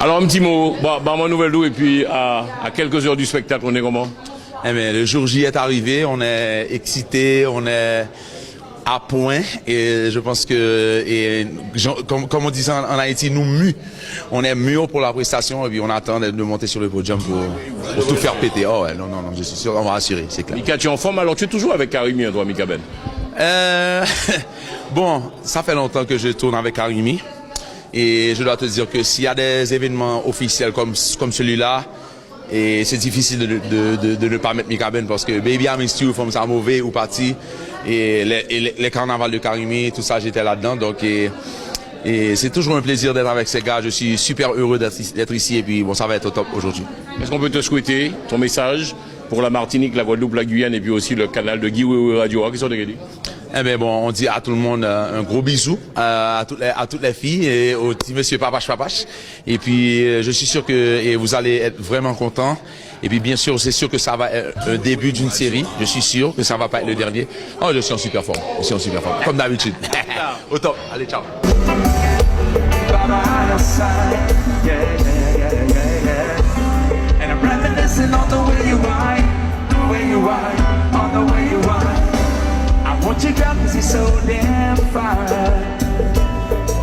Alors un petit mot, mon nouvelle d'eau et puis à quelques heures du spectacle, on est comment? Eh bien, le jour J est arrivé, on est excité, on est à point et je pense que, comme on dit en Haïti, nous mûs. On est mûrs pour la prestation et puis on attend de monter sur le podium pour tout faire péter. Oh ouais, non, je suis sûr, on va assurer, c'est clair. Mika, tu es en forme, alors tu es toujours avec Karimi, toi, Mika Ben? Bon, ça fait longtemps que je tourne avec Karimi et je dois te dire que s'il y a des événements officiels comme celui-là, et c'est difficile de ne pas mettre Mika Ben parce que Baby I Miss You, From Ça Mauvais ou Parti, et les carnavals de Karimi, tout ça, j'étais là-dedans. Donc, et c'est toujours un plaisir d'être avec ces gars. Je suis super heureux d'être ici et puis bon, ça va être au top aujourd'hui. Est-ce qu'on peut te souhaiter ton message pour la Martinique, la Guadeloupe, la Guyane et puis aussi le canal de Guy Wewe Radio? Qu'est-ce qu'on a dit? Eh bien bon, on dit à tout le monde un gros bisou, à toutes les filles et au petit monsieur Papache. Et puis je suis sûr que vous allez être vraiment contents. Et puis bien sûr, c'est sûr que ça va être un début d'une série. Je suis sûr que ça va pas être le dernier. Oh, je suis en super forme. Comme d'habitude. Au top. Allez, ciao. Want you girl cause you're so damn fine.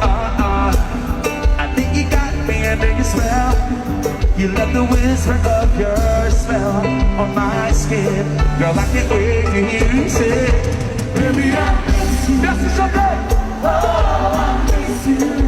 I think you got me under your spell. You love the whisper of your smell on my skin. Girl, I can't wait to hear you say, baby, I miss you. That's the show. Oh, I miss you.